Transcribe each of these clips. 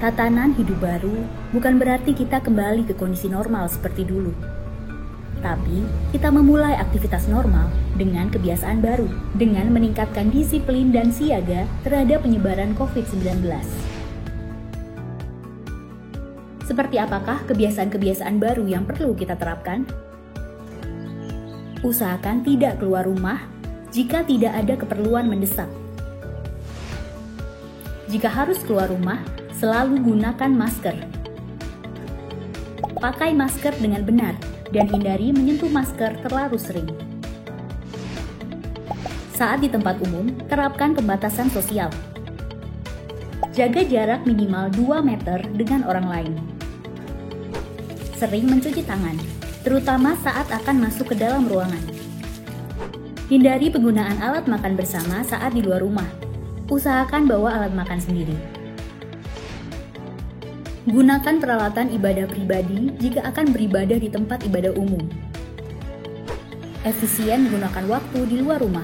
Tatanan hidup baru bukan berarti kita kembali ke kondisi normal seperti dulu. Tapi, kita memulai aktivitas normal dengan kebiasaan baru, dengan meningkatkan disiplin dan siaga terhadap penyebaran COVID-19. Seperti apakah kebiasaan-kebiasaan baru yang perlu kita terapkan? Usahakan tidak keluar rumah jika tidak ada keperluan mendesak. Jika harus keluar rumah, selalu gunakan masker. Pakai masker dengan benar dan hindari menyentuh masker terlalu sering. Saat di tempat umum, terapkan pembatasan sosial. Jaga jarak minimal 2 meter dengan orang lain. Sering mencuci tangan, terutama saat akan masuk ke dalam ruangan. Hindari penggunaan alat makan bersama saat di luar rumah. Usahakan bawa alat makan sendiri. Gunakan peralatan ibadah pribadi jika akan beribadah di tempat ibadah umum. Efisien menggunakan waktu di luar rumah.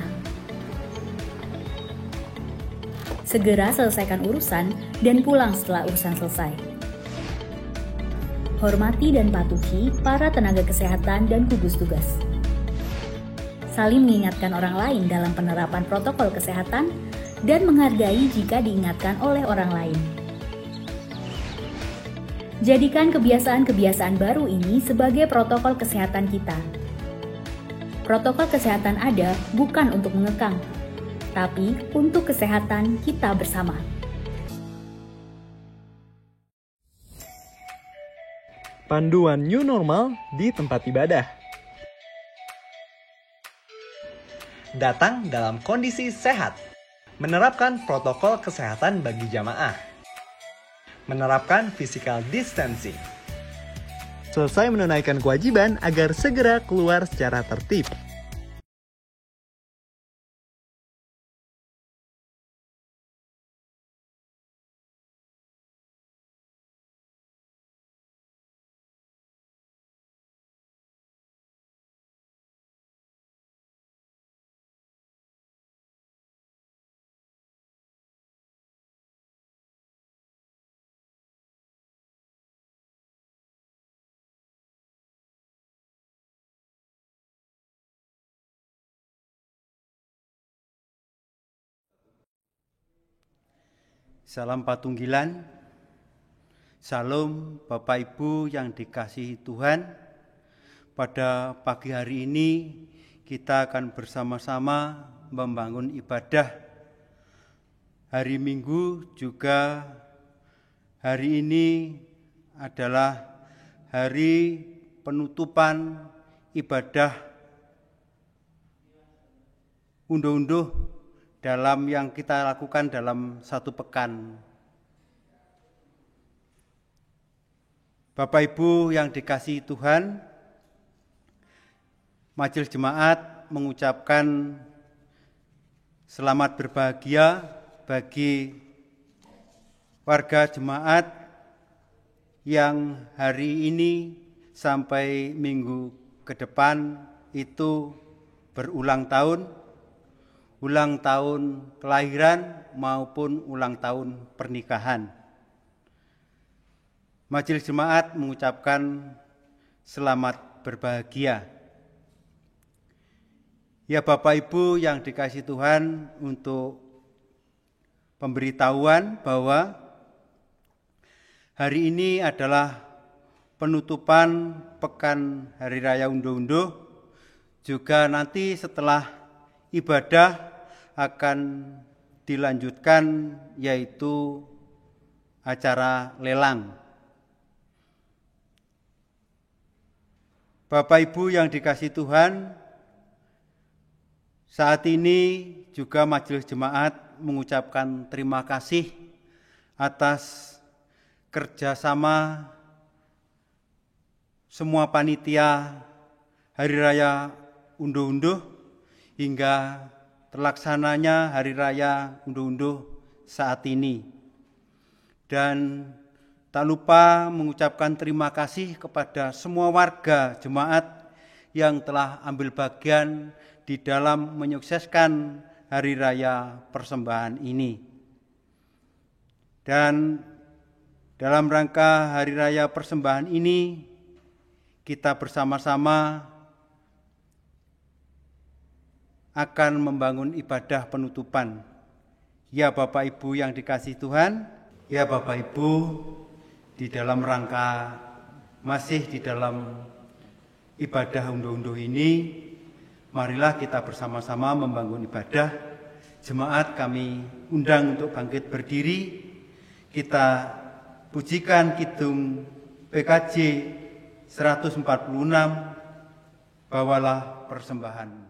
Segera selesaikan urusan dan pulang setelah urusan selesai. Hormati dan patuhi para tenaga kesehatan dan gugus tugas. Saling mengingatkan orang lain dalam penerapan protokol kesehatan dan menghargai jika diingatkan oleh orang lain. Jadikan kebiasaan-kebiasaan baru ini sebagai protokol kesehatan kita. Protokol kesehatan ada bukan untuk mengekang, tapi untuk kesehatan kita bersama. Panduan new normal di tempat ibadah. Datang dalam kondisi sehat. Menerapkan protokol kesehatan bagi jamaah. Menerapkan physical distancing. Selesai menunaikan kewajiban agar segera keluar secara tertib. Salam Patunggilan, Salam Bapak Ibu yang dikasihi Tuhan. Pada pagi hari ini kita akan bersama-sama membangun ibadah. Hari Minggu juga hari ini adalah hari penutupan ibadah unduh-unduh dalam yang kita lakukan dalam satu pekan. Bapak Ibu yang dikasihi Tuhan, Majelis Jemaat mengucapkan selamat berbahagia bagi warga jemaat yang hari ini sampai minggu ke depan itu berulang tahun kelahiran maupun ulang tahun pernikahan. Majelis Jemaat mengucapkan selamat berbahagia. Ya Bapak Ibu yang dikasihi Tuhan, untuk pemberitahuan bahwa hari ini adalah penutupan Pekan Hari Raya Unduh-Unduh. Juga nanti setelah ibadah akan dilanjutkan, yaitu acara lelang. Bapak Ibu yang dikasihi Tuhan, saat ini juga Majelis Jemaat mengucapkan terima kasih atas kerjasama semua panitia Hari Raya Unduh-Unduh hingga terlaksananya Hari Raya Unduh-Unduh saat ini. Dan tak lupa mengucapkan terima kasih kepada semua warga jemaat yang telah ambil bagian di dalam menyukseskan Hari Raya Persembahan ini. Dan Dalam rangka Hari Raya Persembahan ini, kita bersama-sama akan membangun ibadah penutupan. Ya Bapak Ibu yang dikasihi Tuhan, ya Bapak Ibu, di dalam rangka masih di dalam ibadah unduh-unduh ini, marilah kita bersama-sama membangun ibadah. Jemaat kami undang untuk bangkit berdiri. Kita pujikan kidung PKJ 146, Bawalah Persembahan.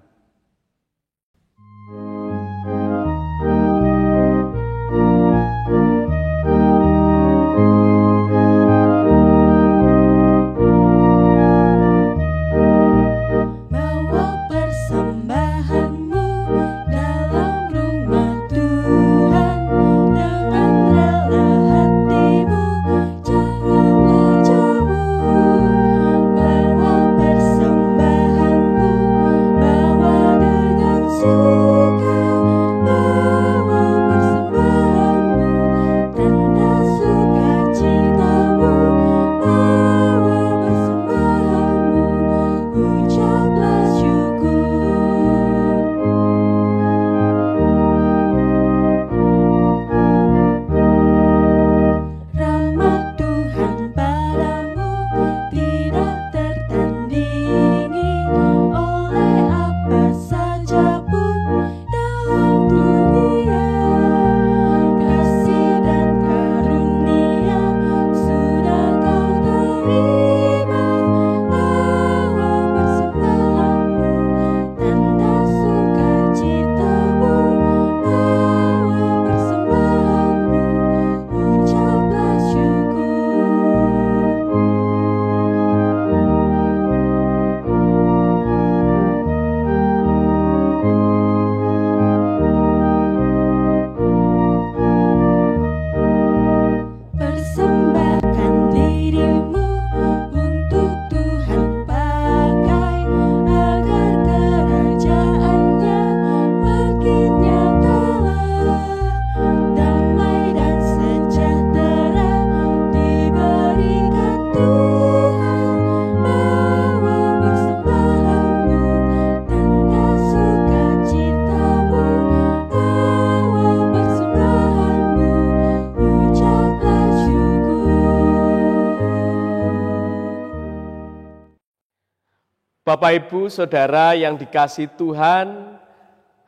Bapak Ibu Saudara yang dikasihi Tuhan,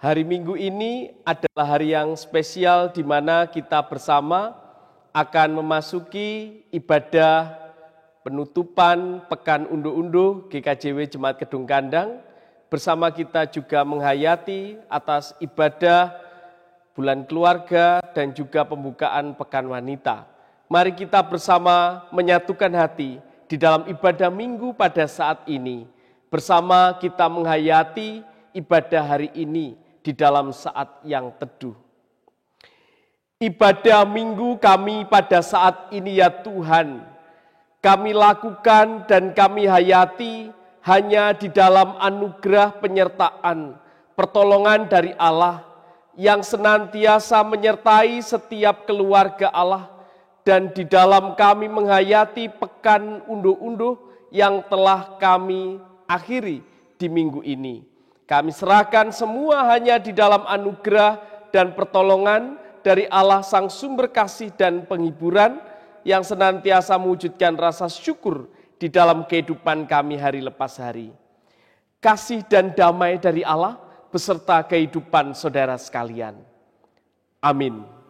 hari Minggu ini adalah hari yang spesial di mana kita bersama akan memasuki ibadah penutupan Pekan Unduh-Unduh GKJW Jemaat Kedung Kandang. Bersama kita juga menghayati atas ibadah Bulan Keluarga dan juga pembukaan Pekan Wanita. Mari kita bersama menyatukan hati di dalam ibadah Minggu pada saat ini. Bersama kita menghayati ibadah hari ini di dalam saat yang teduh. Ibadah Minggu kami pada saat ini ya Tuhan, kami lakukan dan kami hayati hanya di dalam anugerah penyertaan, pertolongan dari Allah yang senantiasa menyertai setiap keluarga Allah dan di dalam kami menghayati Pekan Unduh-Unduh yang telah kami akhiri di minggu ini. Kami serahkan semua hanya di dalam anugerah dan pertolongan dari Allah Sang Sumber Kasih dan Penghiburan yang senantiasa mewujudkan rasa syukur di dalam kehidupan kami hari lepas hari. Kasih dan damai dari Allah beserta kehidupan saudara sekalian. Amin.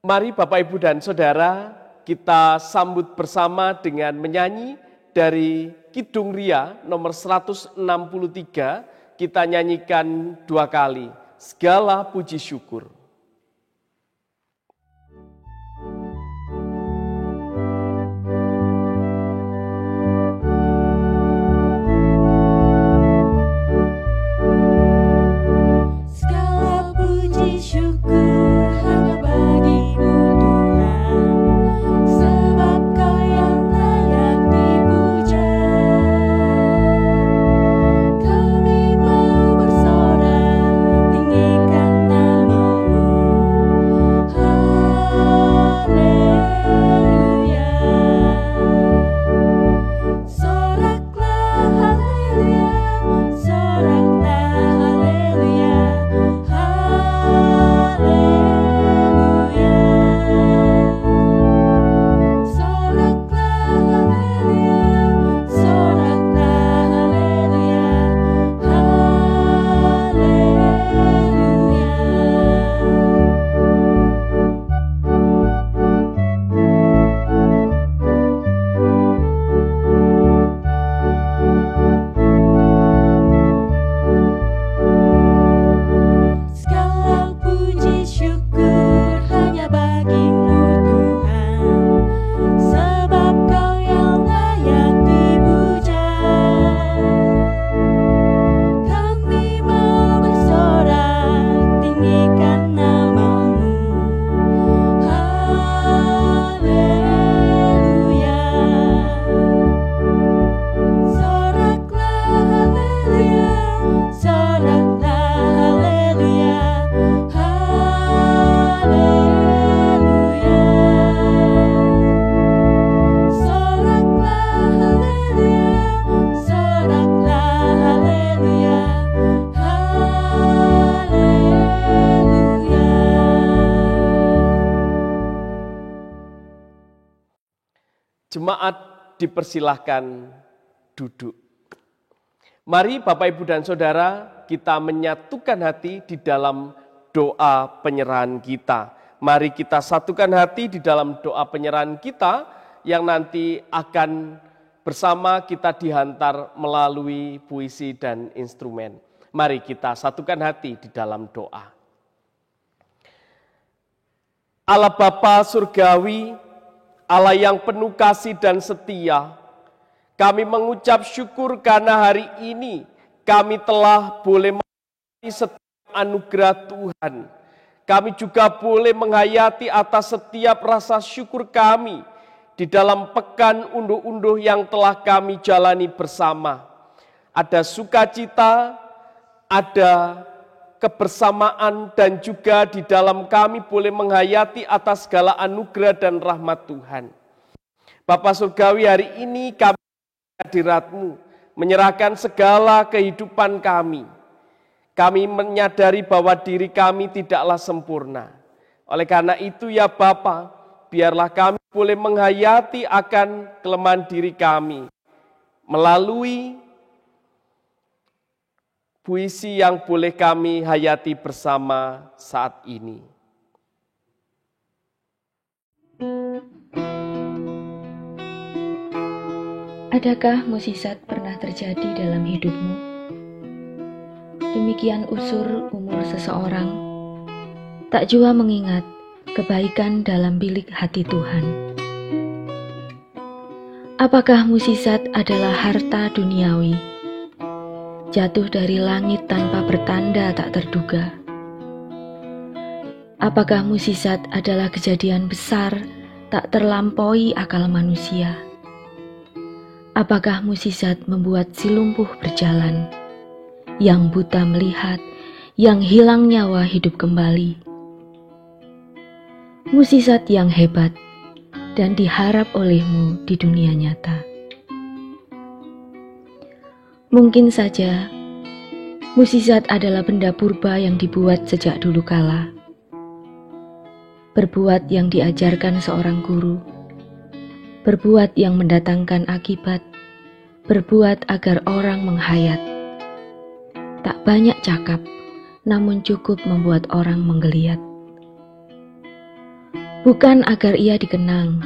Mari Bapak, Ibu, dan Saudara, kita sambut bersama dengan menyanyi dari Kidung Ria nomor 163, kita nyanyikan 2 kali, Segala Puji Syukur. Kami Jemaat dipersilahkan duduk. Mari Bapak, Ibu, dan Saudara, kita menyatukan hati di dalam doa penyerahan kita. Mari kita satukan hati di dalam doa penyerahan kita yang nanti akan bersama kita dihantar melalui puisi dan instrumen. Mari kita satukan hati di dalam doa. Allah Bapa Surgawi, Allah yang penuh kasih dan setia, kami mengucap syukur karena hari ini kami telah boleh menghayati setiap anugerah Tuhan. Kami juga boleh menghayati atas setiap rasa syukur kami di dalam pekan unduh-unduh yang telah kami jalani bersama. Ada sukacita, ada kebersamaan, dan juga di dalam kami boleh menghayati atas segala anugerah dan rahmat Tuhan. Bapa Surgawi, hari ini kami hadirat-Mu menyerahkan segala kehidupan kami. Kami menyadari bahwa diri kami tidaklah sempurna. Oleh karena itu ya Bapa, biarlah kami boleh menghayati akan kelemahan diri kami melalui puisi yang boleh kami hayati bersama saat ini. Adakah mukjizat pernah terjadi dalam hidupmu? Demikian usur umur seseorang, tak jua mengingat kebaikan dalam bilik hati Tuhan. Apakah mukjizat adalah harta duniawi? Jatuh dari langit tanpa pertanda tak terduga. Apakah mukjizat adalah kejadian besar tak terlampaui akal manusia? Apakah mukjizat membuat si lumpuh berjalan, yang buta melihat, yang hilang nyawa hidup kembali? Mukjizat yang hebat dan diharap olehmu di dunia nyata. Mungkin saja, mukjizat adalah benda purba yang dibuat sejak dulu kala. Berbuat yang diajarkan seorang guru, berbuat yang mendatangkan akibat, berbuat agar orang menghayat. Tak banyak cakap, namun cukup membuat orang menggeliat. Bukan agar ia dikenang,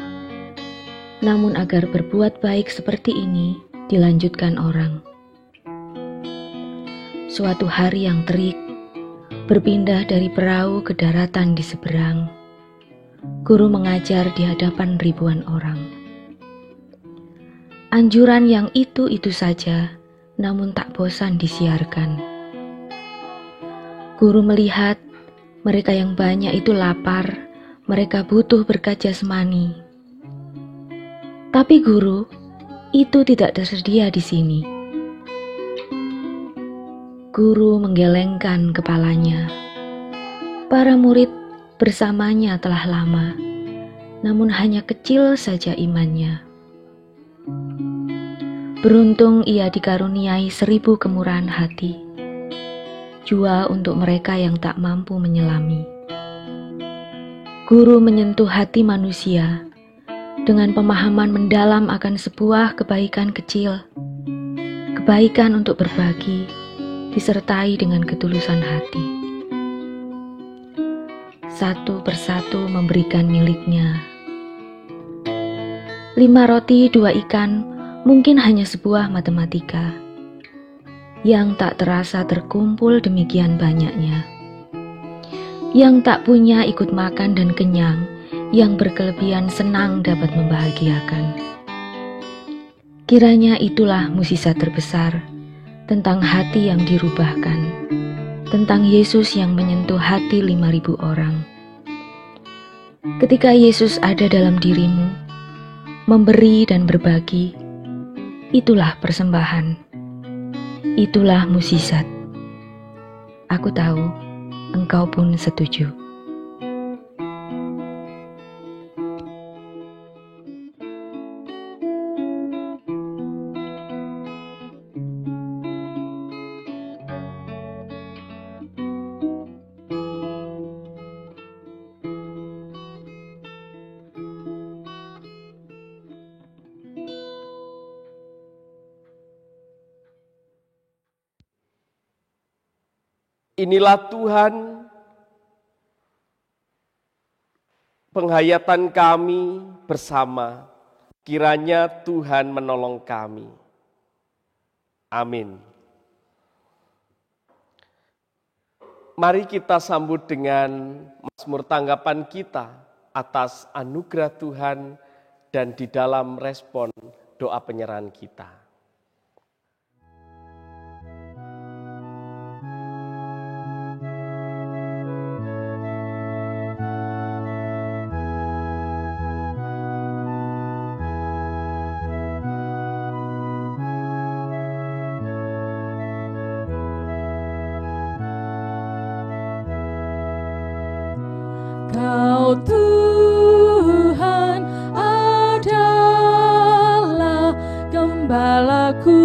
namun agar berbuat baik seperti ini dilanjutkan orang. Suatu hari yang terik, berpindah dari perahu ke daratan di seberang. Guru mengajar di hadapan ribuan orang. Anjuran yang itu saja, namun tak bosan disiarkan. Guru melihat mereka yang banyak itu lapar, mereka butuh berkat jasmani. Tapi guru, itu tidak tersedia di sini. Guru menggelengkan kepalanya. Para murid bersamanya telah lama, namun hanya kecil saja imannya. Beruntung ia dikaruniai 1000 kemurahan hati, jua untuk mereka yang tak mampu menyelami. Guru menyentuh hati manusia dengan pemahaman mendalam akan sebuah kebaikan kecil, kebaikan untuk berbagi, disertai dengan ketulusan hati. Satu persatu memberikan miliknya. 5 roti 2 ikan mungkin hanya sebuah matematika yang tak terasa terkumpul demikian banyaknya. Yang tak punya ikut makan dan kenyang, yang berkelebihan senang dapat membahagiakan. Kiranya itulah mukjizat terbesar tentang hati yang dirubahkan, tentang Yesus yang menyentuh hati 5.000 orang. Ketika Yesus ada dalam dirimu, memberi dan berbagi, itulah persembahan, itulah mukjizat. Aku tahu engkau pun setuju. Inilah Tuhan, penghayatan kami bersama. Kiranya Tuhan menolong kami. Amin. Mari kita sambut dengan mazmur tanggapan kita atas anugerah Tuhan dan di dalam respon doa penyerahan kita. Kau Tuhan adalah gembalaku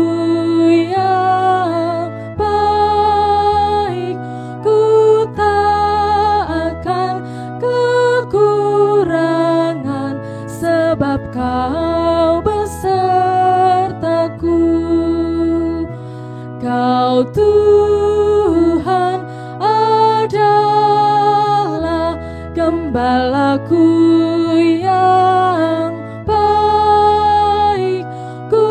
yang baik, ku tak akan kekurangan sebab Kau besertaku. Kau Tuhan adalah gembalaku yang baik, ku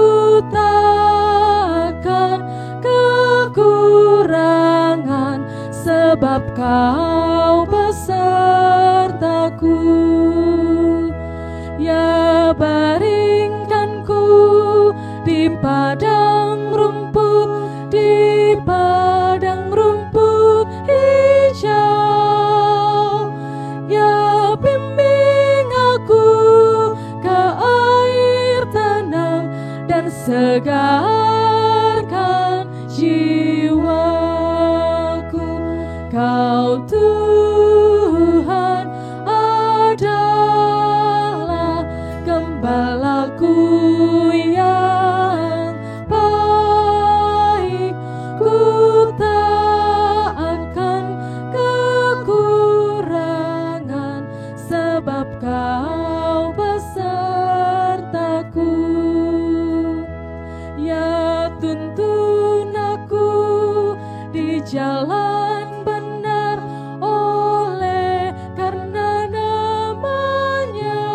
takkan kekurangan sebab Kau besertaku. Ya, baringkanku di padang rumput, di padang rumput hijau. Ya, bimbing aku ke air tenang dan segarkan jiwaku. Kau Tuhan adalah gembalaku yang baik, ku tak akan kekurangan sebab Kau besertaku. Ya, tuntun aku di jalan benar oleh karena nama-Nya.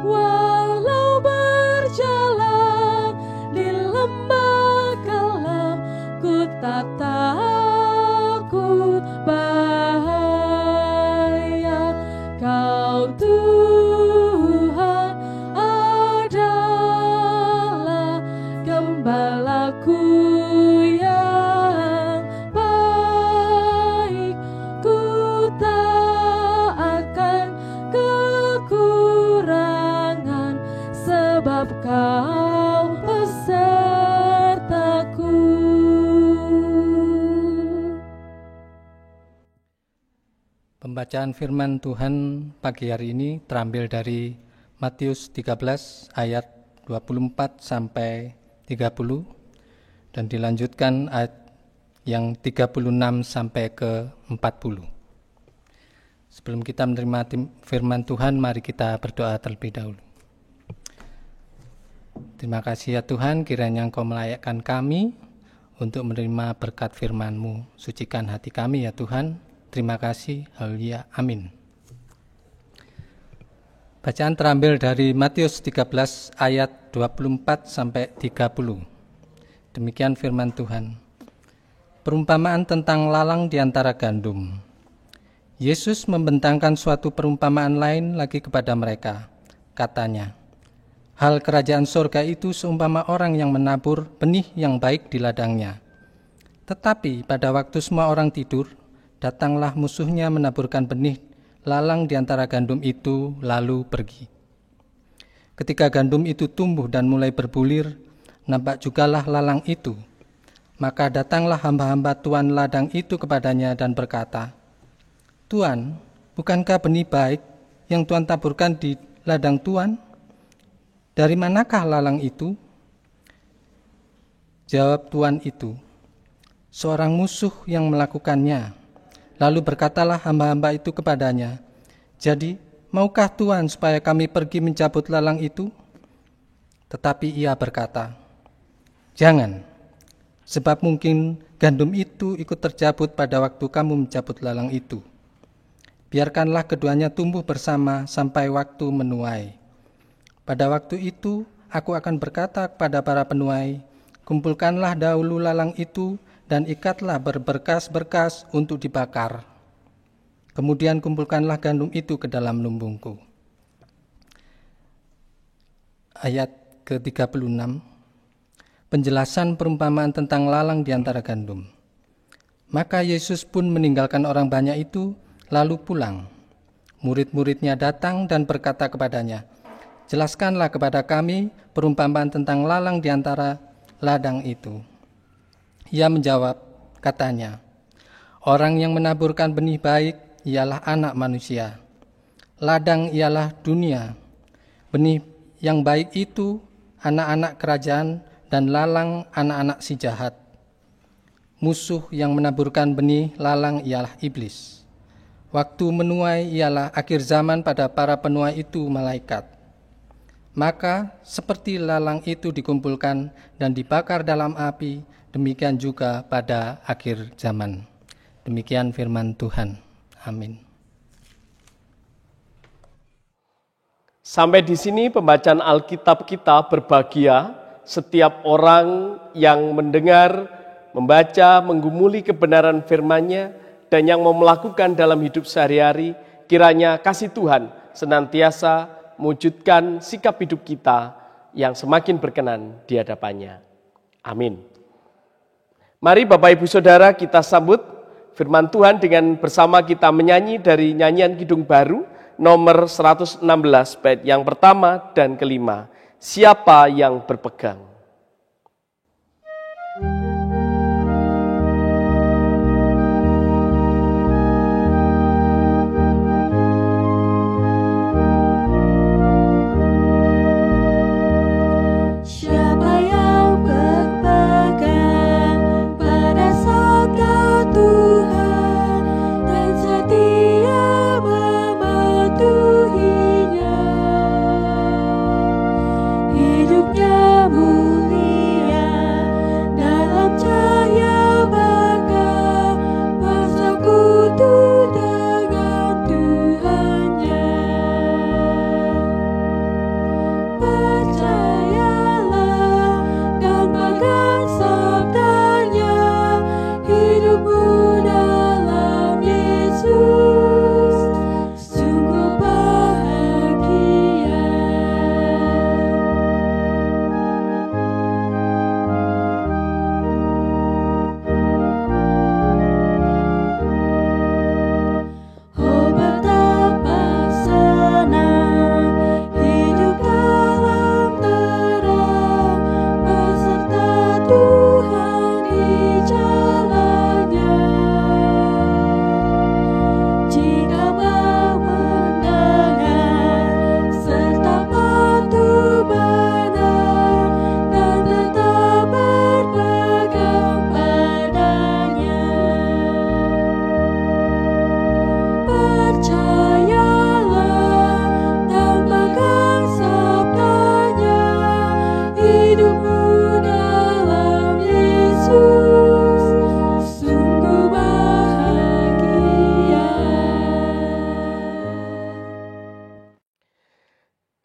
Walau berjalan di lembah kelam, ku tak takut bahaya. Kau Tuhan adalah gembalaku yang baik, ku tak akan kekurangan sebab Kau besertaku. Pembacaan firman Tuhan pagi hari ini terambil dari Matius 13 ayat 24 sampai 30 dan dilanjutkan ayat yang 36 sampai ke 40. Sebelum kita menerima firman Tuhan, mari kita berdoa terlebih dahulu. Terima kasih ya Tuhan, kiranya Engkau melayakkan kami untuk menerima berkat firman-Mu. Sucikan hati kami ya Tuhan. Terima kasih, haleluya, amin. Bacaan terambil dari Matius 13 ayat 24 sampai 30. Demikian firman Tuhan. Perumpamaan tentang lalang di antara gandum. Yesus membentangkan suatu perumpamaan lain lagi kepada mereka. Katanya, hal kerajaan surga itu seumpama orang yang menabur benih yang baik di ladangnya. Tetapi pada waktu semua orang tidur, datanglah musuhnya menaburkan benih lalang di antara gandum itu, lalu pergi. Ketika gandum itu tumbuh dan mulai berbulir, nampak jugalah lalang itu. Maka datanglah hamba-hamba tuan ladang itu kepadanya dan berkata, Tuan, bukankah benih baik yang Tuan taburkan di ladang Tuan? Dari manakah lalang itu? Jawab tuan itu, seorang musuh yang melakukannya. Lalu berkatalah hamba-hamba itu kepadanya, jadi maukah Tuan supaya kami pergi mencabut lalang itu? Tetapi ia berkata, jangan, Sebab mungkin gandum itu ikut terjabut pada waktu kamu mencabut lalang itu. Biarkanlah keduanya tumbuh bersama sampai waktu menuai. Pada waktu itu, aku akan berkata kepada para penuai, kumpulkanlah dahulu lalang itu dan ikatlah berberkas-berkas untuk dibakar. Kemudian kumpulkanlah gandum itu ke dalam lumbungku. Ayat ke-36, penjelasan perumpamaan tentang lalang di antara gandum. Maka Yesus pun meninggalkan orang banyak itu, lalu pulang. Murid-muridnya datang dan berkata kepadanya, jelaskanlah kepada kami perumpamaan tentang lalang di antara ladang itu. Ia menjawab, katanya, orang yang menaburkan benih baik ialah anak manusia. Ladang ialah dunia. Benih yang baik itu anak-anak kerajaan dan lalang anak-anak si jahat. Musuh yang menaburkan benih lalang ialah iblis. Waktu menuai ialah akhir zaman pada para penuai itu malaikat. Maka seperti lalang itu dikumpulkan dan dibakar dalam api, demikian juga pada akhir zaman. Demikian firman Tuhan. Amin. Sampai di sini pembacaan Alkitab kita berbahagia. Setiap orang yang mendengar, membaca, menggumuli kebenaran firman-Nya, dan yang mau melakukan dalam hidup sehari-hari, kiranya kasih Tuhan senantiasa mewujudkan sikap hidup kita yang semakin berkenan di hadapan-Nya. Amin. Mari Bapak Ibu Saudara kita sambut firman Tuhan dengan bersama kita menyanyi dari nyanyian Kidung Baru nomor 116 bait yang pertama dan kelima. Siapa yang berpegang?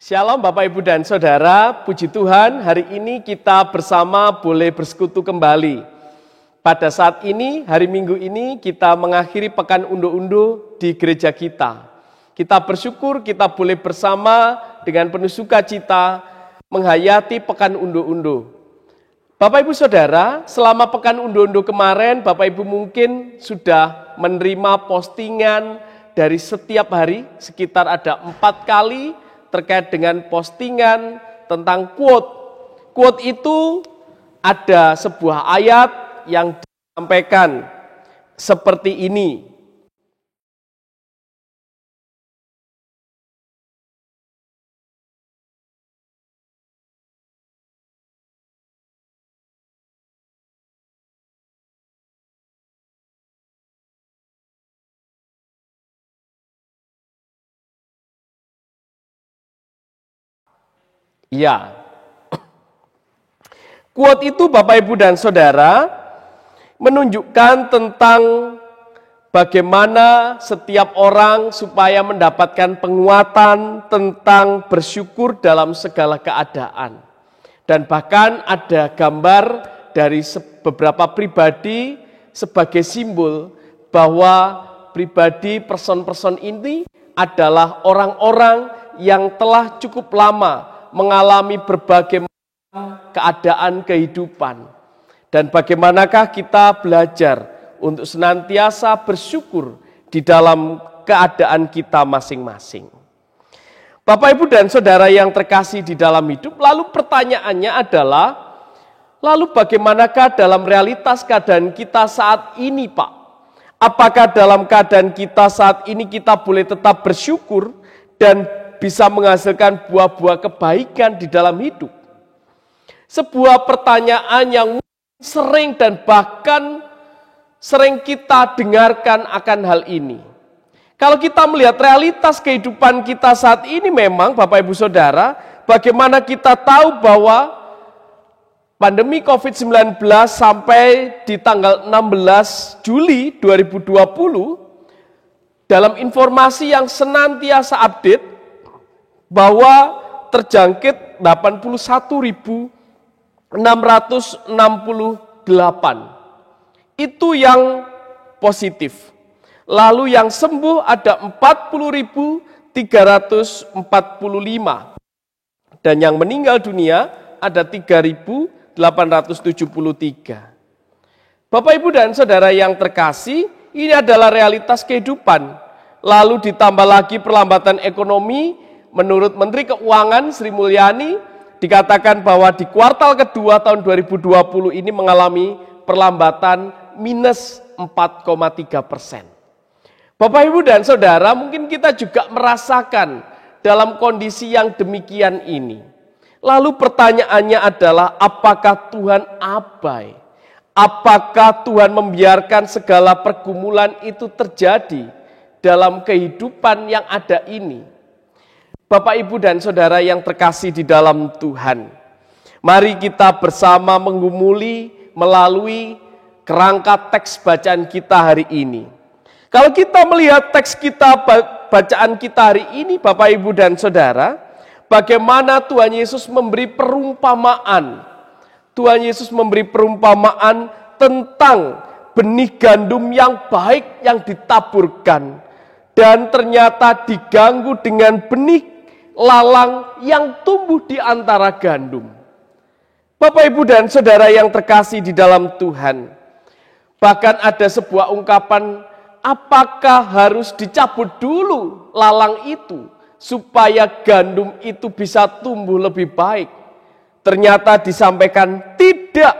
Shalom Bapak Ibu dan Saudara, puji Tuhan hari ini kita bersama boleh bersekutu kembali. Pada saat ini, hari Minggu ini kita mengakhiri pekan unduh-unduh di gereja kita. Kita bersyukur kita boleh bersama dengan penuh sukacita menghayati pekan unduh-unduh. Bapak Ibu Saudara, selama pekan unduh-unduh kemarin, Bapak Ibu mungkin sudah menerima postingan dari setiap hari, sekitar ada 4 kali, terkait dengan postingan tentang quote. Quote itu ada sebuah ayat yang disampaikan seperti ini. Ya, Quote itu Bapak Ibu dan Saudara menunjukkan tentang bagaimana setiap orang supaya mendapatkan penguatan tentang bersyukur dalam segala keadaan. Dan bahkan ada gambar dari beberapa pribadi sebagai simbol bahwa pribadi person-person ini adalah orang-orang yang telah cukup lama mengalami berbagai keadaan kehidupan. Dan bagaimanakah kita belajar untuk senantiasa bersyukur di dalam keadaan kita masing-masing. Bapak, Ibu, dan Saudara yang terkasih di dalam hidup, lalu pertanyaannya adalah, lalu bagaimanakah dalam realitas keadaan kita saat ini, Pak? Apakah dalam keadaan kita saat ini kita boleh tetap bersyukur dan bisa menghasilkan buah-buah kebaikan di dalam hidup? Sebuah pertanyaan yang sering dan bahkan sering kita dengarkan akan hal ini. Kalau kita melihat realitas kehidupan kita saat ini memang Bapak Ibu Saudara, bagaimana kita tahu bahwa pandemi COVID-19 sampai di tanggal 16 Juli 2020, dalam informasi yang senantiasa update, bahwa terjangkit 81.668. Itu yang positif. Lalu yang sembuh ada 40.345. Dan yang meninggal dunia ada 3.873. Bapak, Ibu, dan Saudara yang terkasih, ini adalah realitas kehidupan. Lalu ditambah lagi perlambatan ekonomi, menurut Menteri Keuangan Sri Mulyani, dikatakan bahwa di kuartal kedua tahun 2020 ini mengalami perlambatan minus 4,3%. Bapak, Ibu, dan Saudara, mungkin kita juga merasakan dalam kondisi yang demikian ini. Lalu pertanyaannya adalah, apakah Tuhan abai? Apakah Tuhan membiarkan segala pergumulan itu terjadi dalam kehidupan yang ada ini? Bapak, Ibu, dan Saudara yang terkasih di dalam Tuhan, mari kita bersama menggumuli melalui kerangka teks bacaan kita hari ini. Kalau kita melihat teks kita, bacaan kita hari ini, Bapak, Ibu, dan Saudara, bagaimana Tuhan Yesus memberi perumpamaan. Tuhan Yesus memberi perumpamaan tentang benih gandum yang baik yang ditaburkan. Dan ternyata diganggu dengan benih lalang yang tumbuh di antara gandum. Bapak, Ibu, dan Saudara yang terkasih di dalam Tuhan, bahkan ada sebuah ungkapan, apakah harus dicabut dulu lalang itu supaya gandum itu bisa tumbuh lebih baik? Ternyata disampaikan tidak,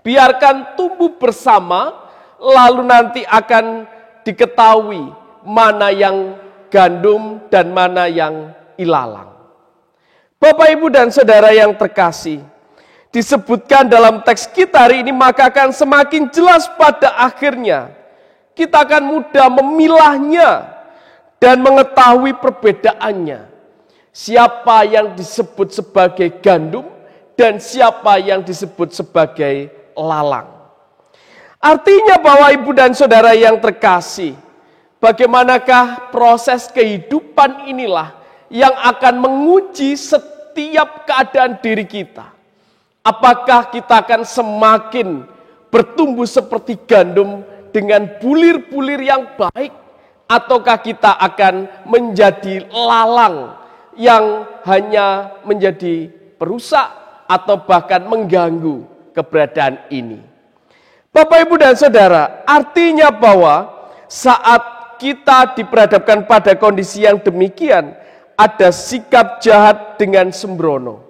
biarkan tumbuh bersama, lalu nanti akan diketahui mana yang gandum dan mana yang ilalang. Bapak, Ibu, dan Saudara yang terkasih, disebutkan dalam teks kita hari ini, maka akan semakin jelas pada akhirnya. Kita akan mudah memilahnya dan mengetahui perbedaannya. Siapa yang disebut sebagai gandum dan siapa yang disebut sebagai lalang. Artinya bahwa, Ibu dan Saudara yang terkasih, bagaimanakah proses kehidupan inilah yang akan menguji setiap keadaan diri kita. Apakah kita akan semakin bertumbuh seperti gandum dengan bulir-bulir yang baik, ataukah kita akan menjadi lalang yang hanya menjadi perusak atau bahkan mengganggu keberadaan ini? Bapak, Ibu, dan Saudara, artinya bahwa saat kita diperhadapkan pada kondisi yang demikian, ada sikap jahat dengan sembrono.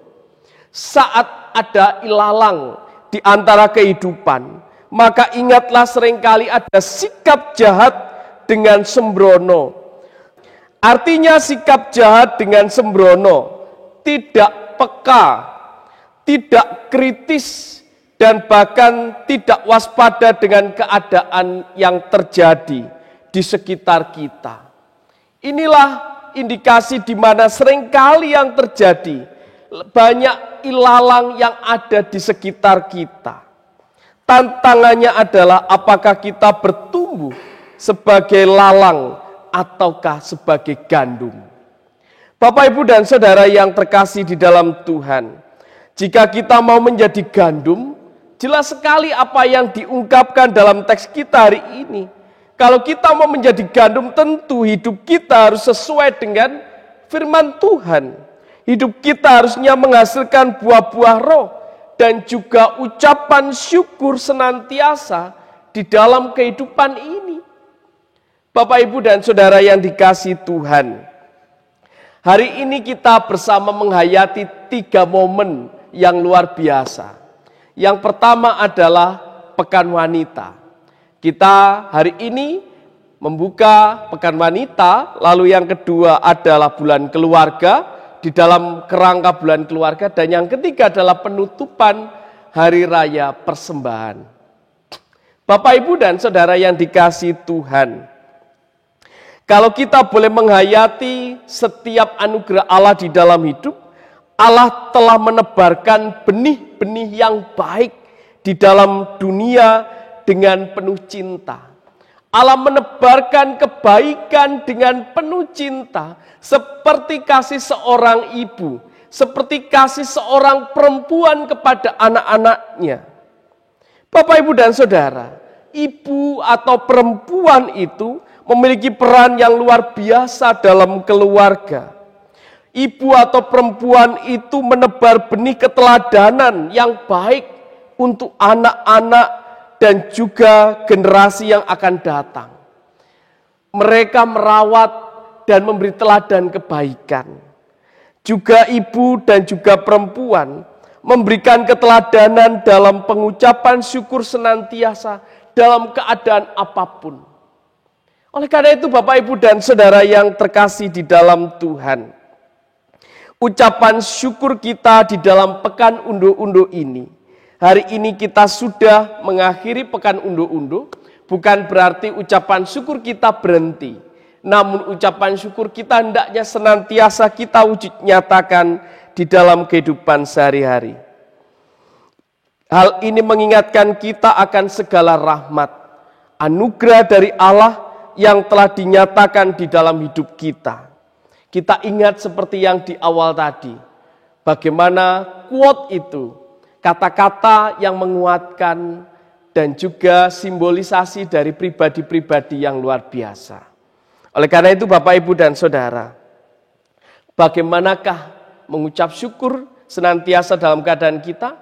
Saat ada ilalang di antara kehidupan, maka ingatlah seringkali ada sikap jahat dengan sembrono. Artinya sikap jahat dengan sembrono, tidak peka, tidak kritis, dan bahkan tidak waspada dengan keadaan yang terjadi di sekitar kita. Inilah indikasi di mana seringkali yang terjadi, banyak ilalang yang ada di sekitar kita. Tantangannya adalah apakah kita bertumbuh sebagai lalang ataukah sebagai gandum. Bapak, Ibu, dan Saudara yang terkasih di dalam Tuhan, jika kita mau menjadi gandum, jelas sekali apa yang diungkapkan dalam teks kita hari ini. Kalau kita mau menjadi gandum, tentu hidup kita harus sesuai dengan firman Tuhan. Hidup kita harusnya menghasilkan buah-buah roh dan juga ucapan syukur senantiasa di dalam kehidupan ini. Bapak, Ibu, dan Saudara yang dikasihi Tuhan, hari ini kita bersama menghayati 3 momen yang luar biasa. Yang pertama adalah Pekan Wanita. Kita hari ini membuka Pekan Wanita, lalu yang kedua adalah Bulan Keluarga, di dalam kerangka Bulan Keluarga, dan yang ketiga adalah penutupan Hari Raya Persembahan. Bapak, Ibu, dan Saudara yang dikasihi Tuhan, kalau kita boleh menghayati setiap anugerah Allah di dalam hidup, Allah telah menebarkan benih-benih yang baik di dalam dunia dengan penuh cinta. Allah menebarkan kebaikan dengan penuh cinta, seperti kasih seorang ibu, seperti kasih seorang perempuan kepada anak-anaknya. Bapak, Ibu, dan Saudara, ibu atau perempuan itu memiliki peran yang luar biasa dalam keluarga. Ibu atau perempuan itu menebar benih keteladanan yang baik untuk anak-anak dan juga generasi yang akan datang. Mereka merawat dan memberi teladan kebaikan. Juga ibu dan juga perempuan memberikan keteladanan dalam pengucapan syukur senantiasa dalam keadaan apapun. Oleh karena itu, Bapak, Ibu, dan Saudara yang terkasih di dalam Tuhan, ucapan syukur kita di dalam Pekan Unduh-Unduh ini, hari ini kita sudah mengakhiri Pekan Unduh-Unduh, bukan berarti ucapan syukur kita berhenti. Namun ucapan syukur kita hendaknya senantiasa kita wujud nyatakan di dalam kehidupan sehari-hari. Hal ini mengingatkan kita akan segala rahmat, anugerah dari Allah yang telah dinyatakan di dalam hidup kita. Kita ingat seperti yang di awal tadi, bagaimana quote itu, kata-kata yang menguatkan dan juga simbolisasi dari pribadi-pribadi yang luar biasa. Oleh karena itu, Bapak, Ibu, dan Saudara, bagaimanakah mengucap syukur senantiasa dalam keadaan kita?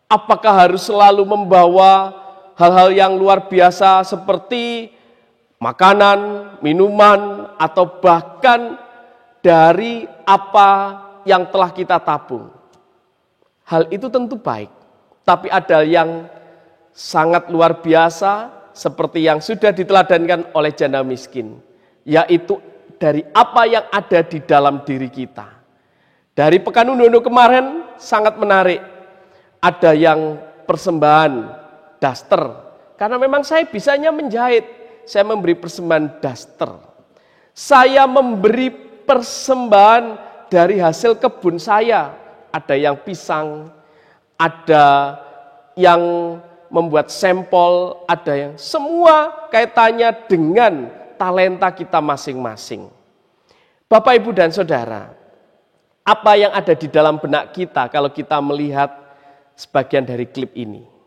Apakah harus selalu membawa hal-hal yang luar biasa seperti makanan, minuman, atau bahkan dari apa yang telah kita tabung? Hal itu tentu baik, tapi ada yang sangat luar biasa seperti yang sudah diteladankan oleh janda miskin, yaitu dari apa yang ada di dalam diri kita. Dari Pekan Unduh-Unduh kemarin sangat menarik, ada yang persembahan daster, karena memang saya bisanya menjahit. Saya memberi persembahan daster. Saya memberi persembahan dari hasil kebun saya. Ada yang pisang, ada yang membuat sampel, ada yang semua kaitannya dengan talenta kita masing-masing. Bapak, Ibu, dan Saudara, apa yang ada di dalam benak kita kalau kita melihat sebagian dari klip ini?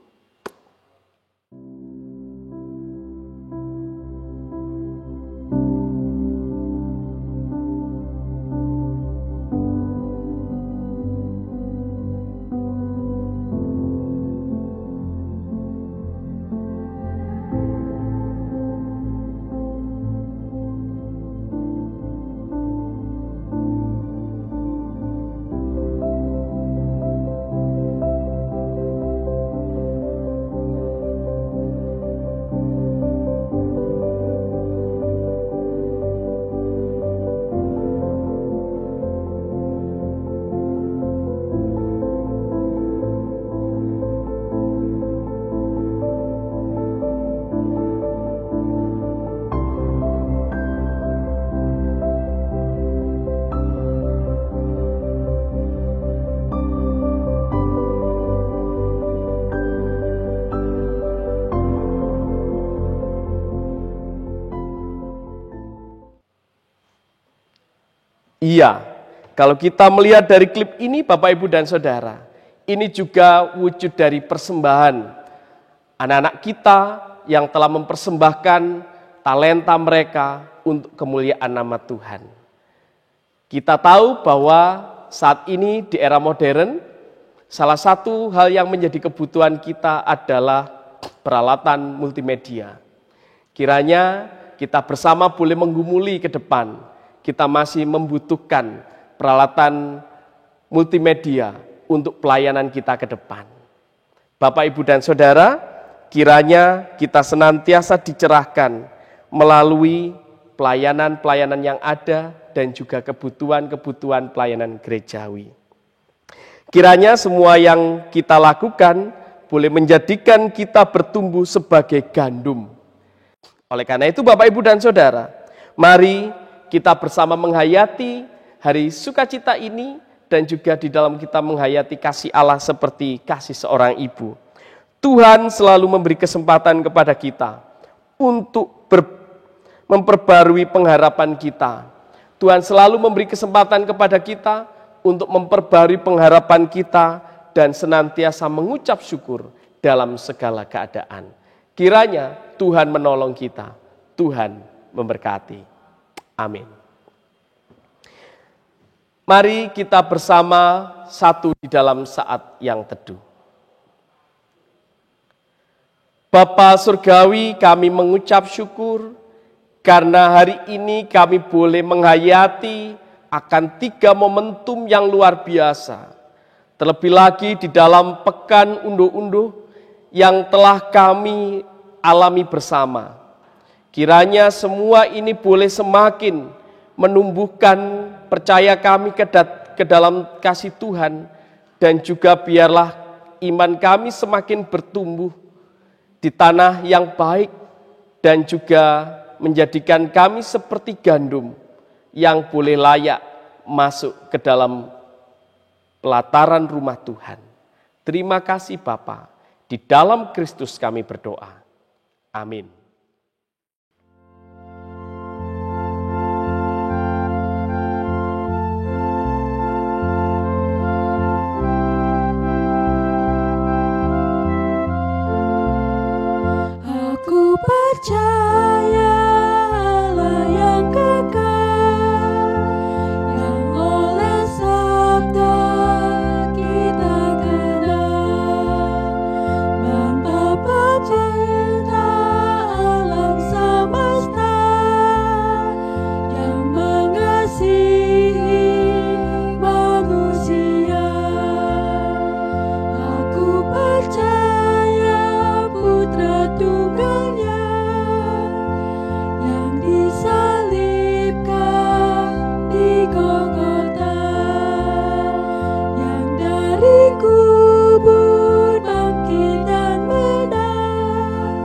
Iya, kalau kita melihat dari klip ini Bapak Ibu dan Saudara, ini juga wujud dari persembahan anak-anak kita yang telah mempersembahkan talenta mereka untuk kemuliaan nama Tuhan. Kita tahu bahwa saat ini di era modern, salah satu hal yang menjadi kebutuhan kita adalah peralatan multimedia. Kiranya kita bersama boleh menggumuli ke depan, kita masih membutuhkan peralatan multimedia untuk pelayanan kita ke depan. Bapak, Ibu, dan Saudara, kiranya kita senantiasa dicerahkan melalui pelayanan-pelayanan yang ada dan juga kebutuhan-kebutuhan pelayanan gerejawi. Kiranya semua yang kita lakukan boleh menjadikan kita bertumbuh sebagai gandum. Oleh karena itu Bapak, Ibu, dan Saudara, mari kita bersama menghayati hari sukacita ini dan juga di dalam kita menghayati kasih Allah seperti kasih seorang ibu. Tuhan selalu memberi kesempatan kepada kita untuk memperbarui pengharapan kita. Tuhan selalu memberi kesempatan kepada kita untuk memperbarui pengharapan kita dan senantiasa mengucap syukur dalam segala keadaan. Kiranya Tuhan menolong kita, Tuhan memberkati. Amin. Mari kita bersama satu di dalam saat yang teduh. Bapa Surgawi, kami mengucap syukur karena hari ini kami boleh menghayati akan 3 momentum yang luar biasa. Terlebih lagi di dalam pekan unduh-unduh yang telah kami alami bersama. Kiranya semua ini boleh semakin menumbuhkan percaya kami ke dalam kasih Tuhan, dan juga biarlah iman kami semakin bertumbuh di tanah yang baik dan juga menjadikan kami seperti gandum yang boleh layak masuk ke dalam pelataran rumah Tuhan. Terima kasih Bapa, di dalam Kristus kami berdoa. Amin. Aku percaya Allah yang kekal, yang oleh sabda kita kenal, Bapa pencipta alam semesta, yang mengasihi manusia. Aku percaya Putra Tunggalnya yang disalibkan di Golgota, yang dari kubur bangkit dan menang,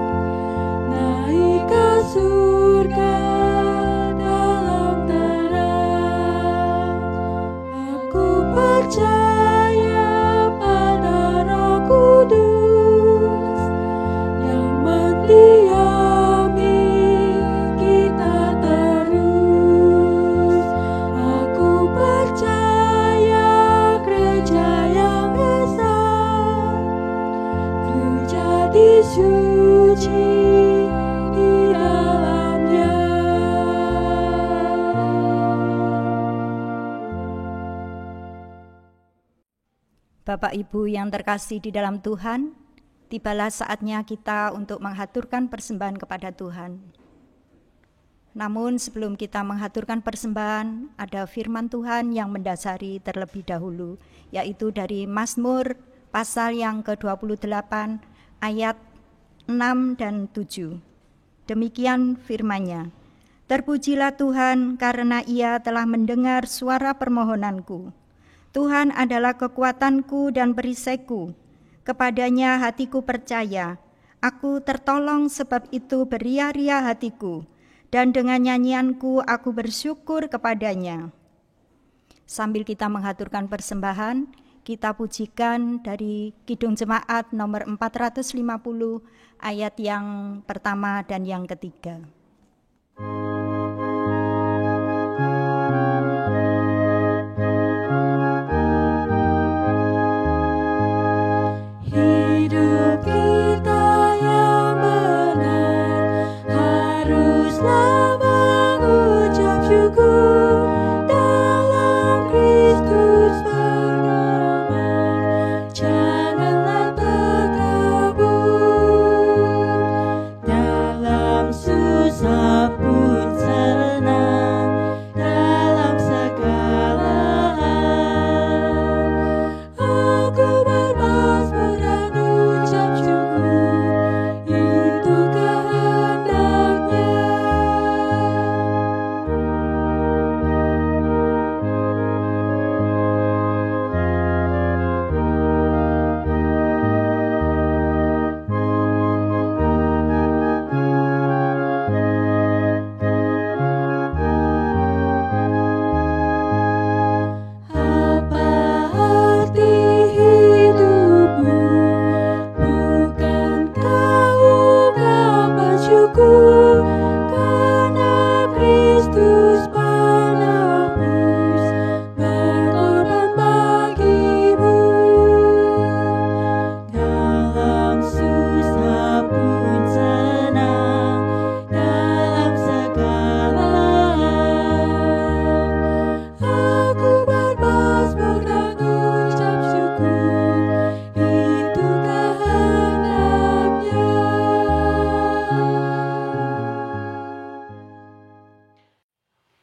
naik ke surga dalam terang. Aku percaya pada Roh Kudus yang mendiami kita terus. Aku percaya gereja yang esa, gereja disuci di dalamnya. Bapak Ibu yang terkasih di dalam Tuhan, tibalah saatnya kita untuk menghaturkan persembahan kepada Tuhan. Namun sebelum kita menghaturkan persembahan, ada firman Tuhan yang mendasari terlebih dahulu, yaitu dari Mazmur pasal yang ke-28 ayat 6 dan 7. Demikian firman-Nya. Terpujilah Tuhan karena Ia telah mendengar suara permohonanku. Tuhan adalah kekuatanku dan perisaiku. Kepadanya hatiku percaya. Aku tertolong, sebab itu beria-ria hatiku, dan dengan nyanyianku aku bersyukur kepadanya. Sambil kita menghaturkan persembahan, kita pujikan dari Kidung Jemaat nomor 450 ayat yang pertama dan yang ketiga.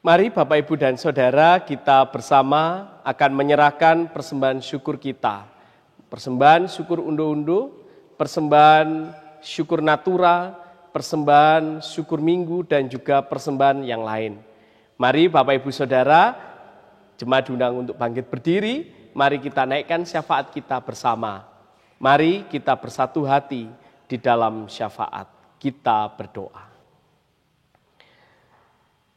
Mari Bapak, Ibu, dan Saudara, kita bersama akan menyerahkan persembahan syukur kita. Persembahan syukur unduh-unduh, persembahan syukur natura, persembahan syukur minggu, dan juga persembahan yang lain. Mari Bapak, Ibu, Saudara, jemaat diundang untuk bangkit berdiri. Mari kita naikkan syafaat kita bersama. Mari kita bersatu hati di dalam syafaat. Kita berdoa.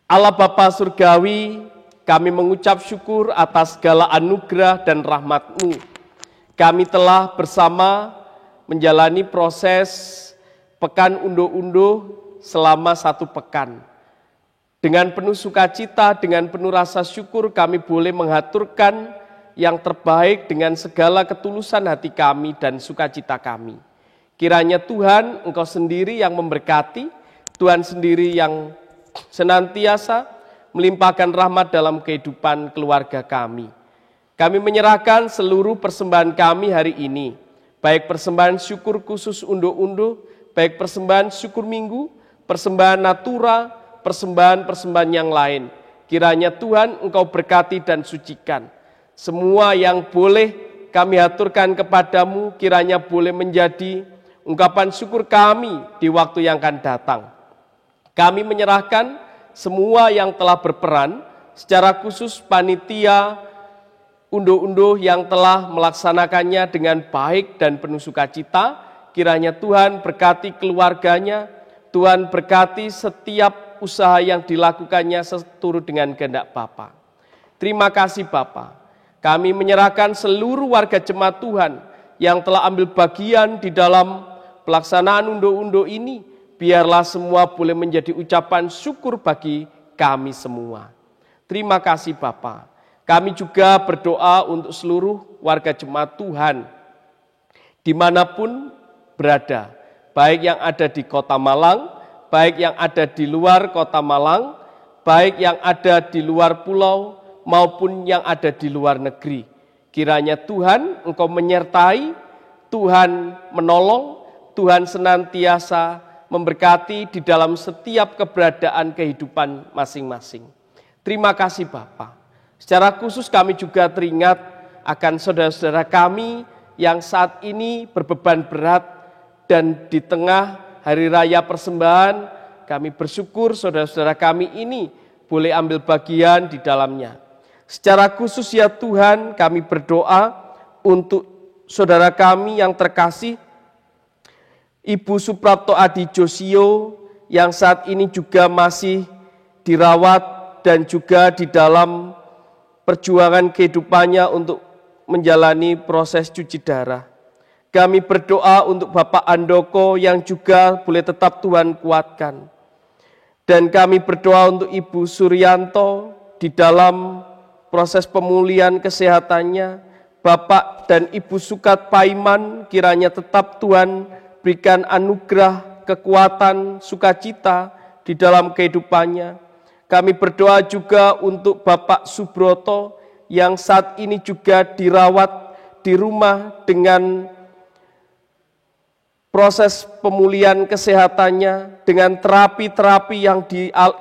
Allah Bapa Surgawi, kami mengucap syukur atas segala anugerah dan rahmat-Mu. Kami telah bersama menjalani proses pekan unduh-unduh selama 1 pekan. Dengan penuh sukacita, dengan penuh rasa syukur kami boleh menghaturkan yang terbaik dengan segala ketulusan hati kami dan sukacita kami. Kiranya Tuhan, Engkau sendiri yang memberkati, Tuhan sendiri yang senantiasa melimpahkan rahmat dalam kehidupan keluarga kami. Kami menyerahkan seluruh persembahan kami hari ini, baik persembahan syukur khusus unduh-unduh, baik persembahan syukur minggu, persembahan natura, persembahan-persembahan yang lain. Kiranya Tuhan Engkau berkati dan sucikan. Semua yang boleh kami aturkan kepadamu, kiranya boleh menjadi ungkapan syukur kami di waktu yang akan datang. Kami menyerahkan semua yang telah berperan, secara khusus panitia unduh-unduh yang telah melaksanakannya dengan baik dan penuh sukacita. Kiranya Tuhan berkati keluarganya, Tuhan berkati setiap usaha yang dilakukannya seturut dengan kehendak Bapa. Terima kasih Bapa. Kami menyerahkan seluruh warga jemaat Tuhan yang telah ambil bagian di dalam pelaksanaan unduh-unduh ini. Biarlah semua boleh menjadi ucapan syukur bagi kami semua. Terima kasih Bapa. Kami juga berdoa untuk seluruh warga jemaat Tuhan dimanapun berada, baik yang ada di Kota Malang, baik yang ada di luar Kota Malang, baik yang ada di luar pulau maupun yang ada di luar negeri. Kiranya Tuhan Engkau menyertai, Tuhan menolong, Tuhan senantiasa memberkati di dalam setiap keberadaan kehidupan masing-masing. Terima kasih Bapa. Secara khusus kami juga teringat akan saudara-saudara kami yang saat ini berbeban berat dan di tengah hari raya persembahan, kami bersyukur saudara-saudara kami ini boleh ambil bagian di dalamnya. Secara khusus ya Tuhan, kami berdoa untuk saudara kami yang terkasih, Ibu Suprapto Adi Josio yang saat ini juga masih dirawat dan juga di dalam perjuangan kehidupannya untuk menjalani proses cuci darah. Kami berdoa untuk Bapak Andoko yang juga boleh tetap Tuhan kuatkan. Dan kami berdoa untuk Ibu Suryanto di dalam proses pemulihan kesehatannya. Bapak dan Ibu Sukat Paiman kiranya tetap Tuhan berikan anugerah, kekuatan, sukacita di dalam kehidupannya. Kami berdoa juga untuk Bapak Subroto yang saat ini juga dirawat di rumah dengan proses pemulihan kesehatannya, dengan terapi-terapi yang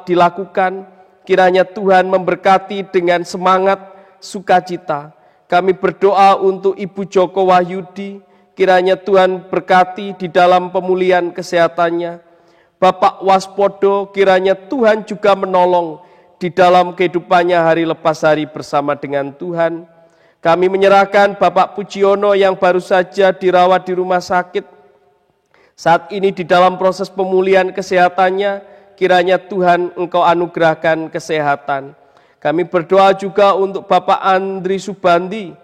dilakukan. Kiranya Tuhan memberkati dengan semangat, sukacita. Kami berdoa untuk Ibu Joko Wahyudi, kiranya Tuhan berkati di dalam pemulihan kesehatannya. Bapak Waspodo, kiranya Tuhan juga menolong di dalam kehidupannya hari lepas hari bersama dengan Tuhan. Kami menyerahkan Bapak Pujiono yang baru saja dirawat di rumah sakit. Saat ini di dalam proses pemulihan kesehatannya, kiranya Tuhan Engkau anugerahkan kesehatan. Kami berdoa juga untuk Bapak Andri Subandi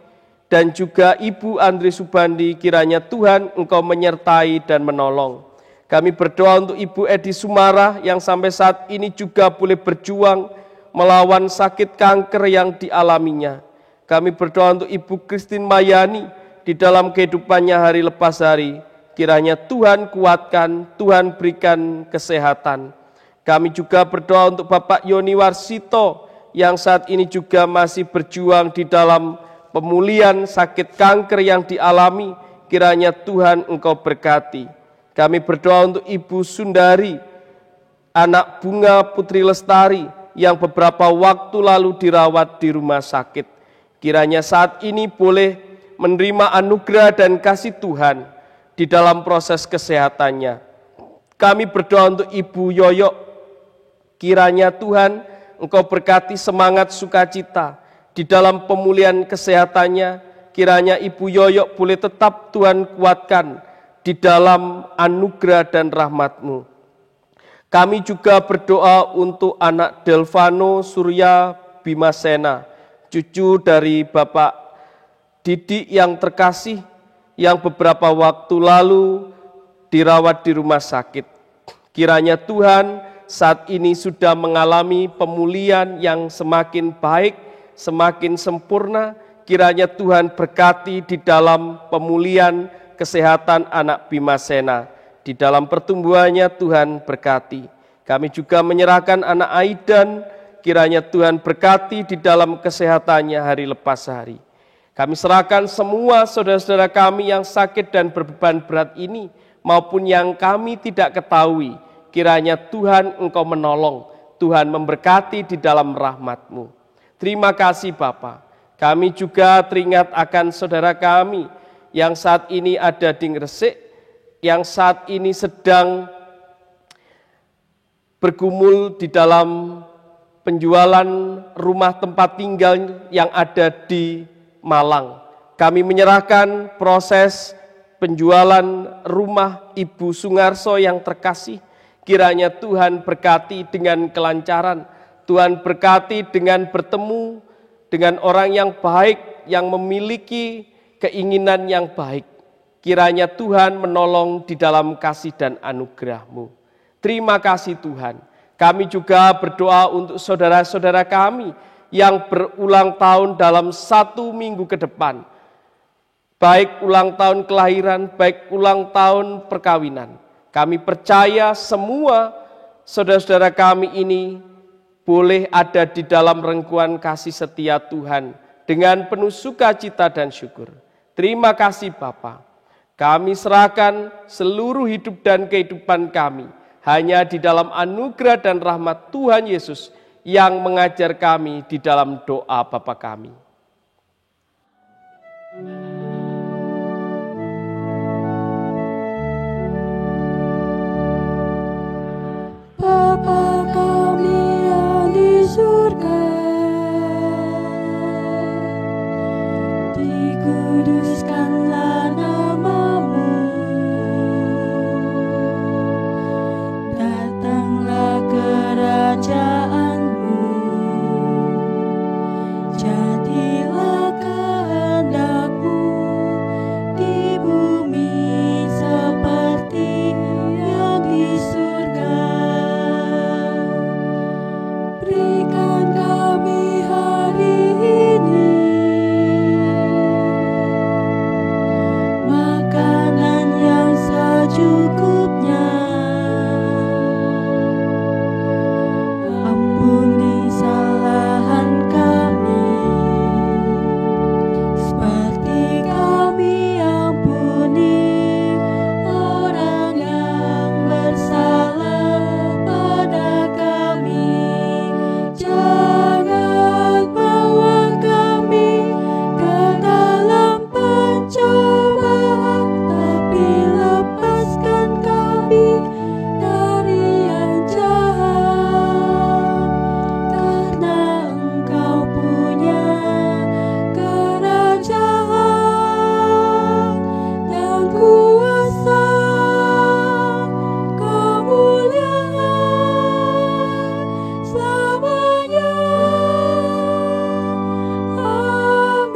dan juga Ibu Andri Subandi, kiranya Tuhan Engkau menyertai dan menolong. Kami berdoa untuk Ibu Edi Sumara yang sampai saat ini juga boleh berjuang melawan sakit kanker yang dialaminya. Kami berdoa untuk Ibu Christine Mayani di dalam kehidupannya hari lepas hari. Kiranya Tuhan kuatkan, Tuhan berikan kesehatan. Kami juga berdoa untuk Bapak Yoni Warsito yang saat ini juga masih berjuang di dalam pemulihan sakit kanker yang dialami. Kiranya Tuhan Engkau berkati. Kami berdoa untuk Ibu Sundari, anak Bunga Putri Lestari yang beberapa waktu lalu dirawat di rumah sakit. Kiranya saat ini boleh menerima anugerah dan kasih Tuhan di dalam proses kesehatannya. Kami berdoa untuk Ibu Yoyo. Kiranya Tuhan Engkau berkati semangat sukacita di dalam pemulihan kesehatannya. Kiranya Ibu Yoyo boleh tetap Tuhan kuatkan di dalam anugerah dan rahmat-Mu. Kami juga berdoa untuk anak Delvano Surya Bimasena, cucu dari Bapak Didik yang terkasih, yang beberapa waktu lalu dirawat di rumah sakit. Kiranya Tuhan saat ini sudah mengalami pemulihan yang semakin baik, semakin sempurna. Kiranya Tuhan berkati di dalam pemulihan kesehatan anak Bimasena. Di dalam pertumbuhannya Tuhan berkati. Kami juga menyerahkan anak Aidan, kiranya Tuhan berkati di dalam kesehatannya hari lepas hari. Kami serahkan semua saudara-saudara kami yang sakit dan berbeban berat ini, maupun yang kami tidak ketahui. Kiranya Tuhan Engkau menolong, Tuhan memberkati di dalam rahmat-Mu. Terima kasih Bapa. Kami juga teringat akan saudara kami yang saat ini ada di Gresik, yang saat ini sedang bergumul di dalam penjualan rumah tempat tinggal yang ada di Malang. Kami menyerahkan proses penjualan rumah Ibu Sungarso yang terkasih. Kiranya Tuhan berkati dengan kelancaran, Tuhan berkati dengan bertemu dengan orang yang baik, yang memiliki keinginan yang baik. Kiranya Tuhan menolong di dalam kasih dan anugerah-Mu. Terima kasih Tuhan. Kami juga berdoa untuk saudara-saudara kami yang berulang tahun dalam 1 minggu ke depan. Baik ulang tahun kelahiran, baik ulang tahun perkawinan. Kami percaya semua saudara-saudara kami ini boleh ada di dalam rengkuan kasih setia Tuhan dengan penuh sukacita dan syukur. Terima kasih Bapa. Kami serahkan seluruh hidup dan kehidupan kami hanya di dalam anugerah dan rahmat Tuhan Yesus yang mengajar kami di dalam doa Bapa kami. Bapa kami yang di surga, dikuduskanlah nama-Mu, datanglah kerajaan-Mu, jadilah kehendak-Mu di bumi seperti yang di surga. Berikan kami hari ini makanan yang secukupnya. Ampuni kesalahan kami, seperti kami ampuni orang yang bersalah pada kami. Jangan bawa kami ke dalam pencobaan, tapi lepaskan kami dari yang jahat. Karena Engkau punya kerajaan dan kuasa, kemuliaan selamanya. Amin.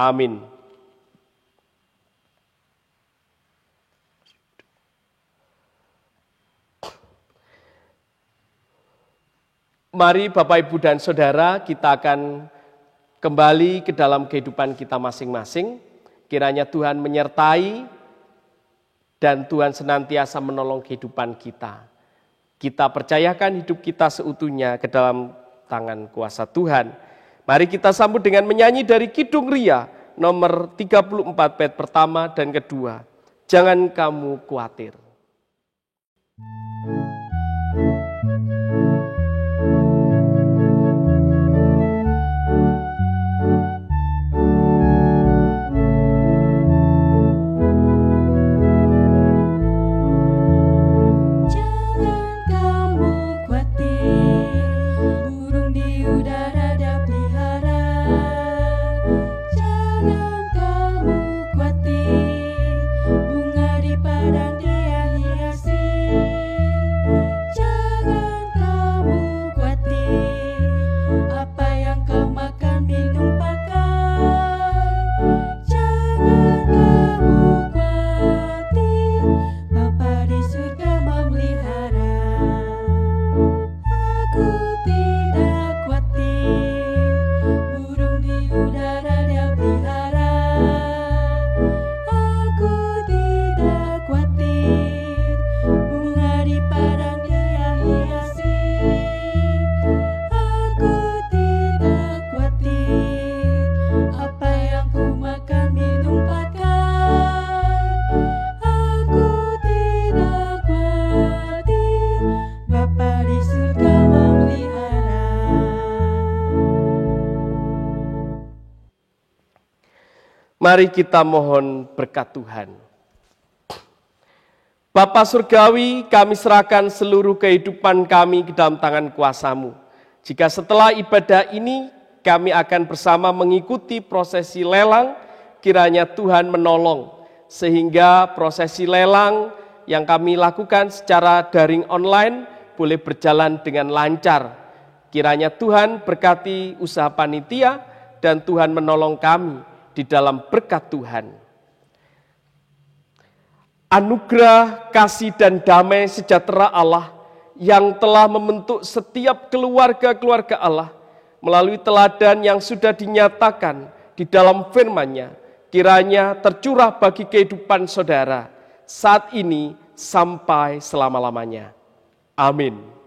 Amin. Amin. Mari Bapak, Ibu, dan Saudara, kita akan kembali ke dalam kehidupan kita masing-masing. Kiranya Tuhan menyertai dan Tuhan senantiasa menolong kehidupan kita. Kita percayakan hidup kita seutuhnya ke dalam tangan kuasa Tuhan. Mari kita sambut dengan menyanyi dari Kidung Ria nomor 34 bait pertama dan kedua. Jangan kamu khawatir. Mari kita mohon berkat Tuhan. Bapa Surgawi, kami serahkan seluruh kehidupan kami ke dalam tangan kuasa-Mu. Jika setelah ibadah ini kami akan bersama mengikuti prosesi lelang, kiranya Tuhan menolong. Sehingga prosesi lelang yang kami lakukan secara daring online boleh berjalan dengan lancar. Kiranya Tuhan berkati usaha panitia dan Tuhan menolong kami di dalam berkat Tuhan. Anugerah, kasih dan damai sejahtera Allah yang telah membentuk setiap keluarga-keluarga Allah melalui teladan yang sudah dinyatakan di dalam firman-Nya, kiranya tercurah bagi kehidupan saudara saat ini sampai selama-lamanya. Amin.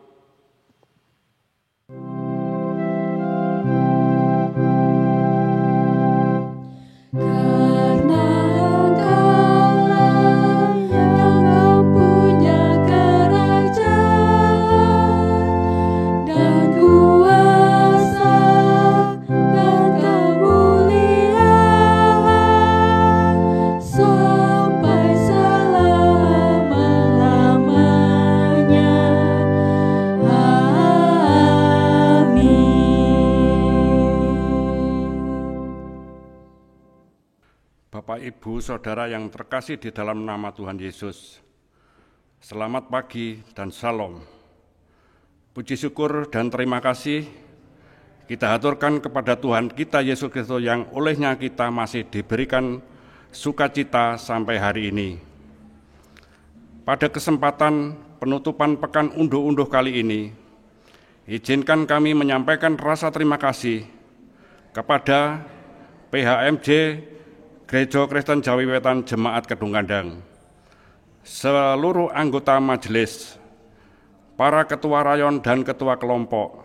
Bapak, Ibu, Saudara yang terkasih di dalam nama Tuhan Yesus, selamat pagi dan salam. Puji syukur dan terima kasih kita haturkan kepada Tuhan kita Yesus Kristus yang olehnya kita masih diberikan sukacita sampai hari ini. Pada kesempatan penutupan Pekan Unduh-Unduh kali ini, izinkan kami menyampaikan rasa terima kasih kepada PHMJ Gereja Kristen Jawi Wetan Jemaat Kedung Kandang, seluruh anggota majelis, para ketua rayon dan ketua kelompok,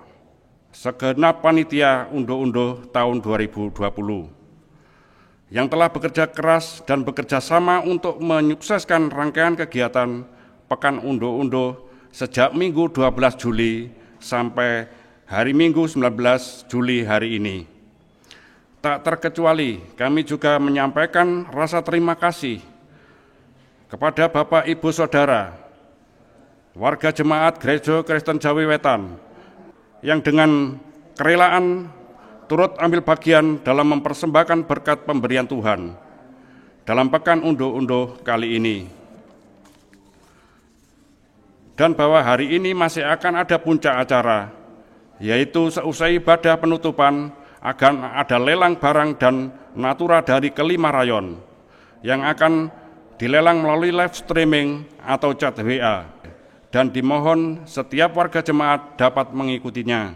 segenap panitia unduh-unduh tahun 2020, yang telah bekerja keras dan bekerja sama untuk menyukseskan rangkaian kegiatan Pekan Unduh-Unduh sejak Minggu 12 Juli sampai hari Minggu 19 Juli hari ini. Tak terkecuali kami juga menyampaikan rasa terima kasih kepada Bapak, Ibu, Saudara, warga jemaat Gereja Kristen Jawi Wetan yang dengan kerelaan turut ambil bagian dalam mempersembahkan berkat pemberian Tuhan dalam Pekan Unduh-Unduh kali ini. Dan bahwa hari ini masih akan ada puncak acara, yaitu seusai ibadah penutupan akan ada lelang barang dan natura dari kelima rayon yang akan dilelang melalui live streaming atau chat WA, dan dimohon setiap warga jemaat dapat mengikutinya.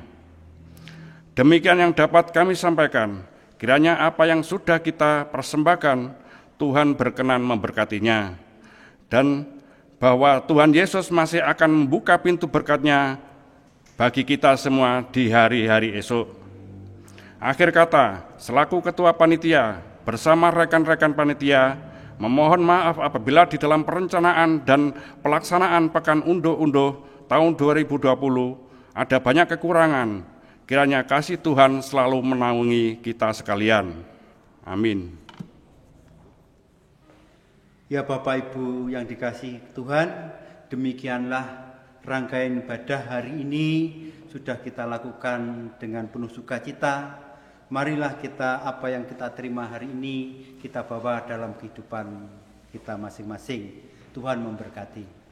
Demikian yang dapat kami sampaikan. Kiranya apa yang sudah kita persembahkan, Tuhan berkenan memberkatinya. Dan bahwa Tuhan Yesus masih akan membuka pintu berkat-Nya bagi kita semua di hari-hari esok. Akhir kata, selaku ketua panitia bersama rekan-rekan panitia memohon maaf apabila di dalam perencanaan dan pelaksanaan Pekan Unduh-Unduh tahun 2020 ada banyak kekurangan. Kiranya kasih Tuhan selalu menaungi kita sekalian. Amin. Ya Bapak Ibu yang dikasihi Tuhan, demikianlah rangkaian ibadah hari ini sudah kita lakukan dengan penuh sukacita. Marilah kita apa yang kita terima hari ini kita bawa dalam kehidupan kita masing-masing. Tuhan memberkati.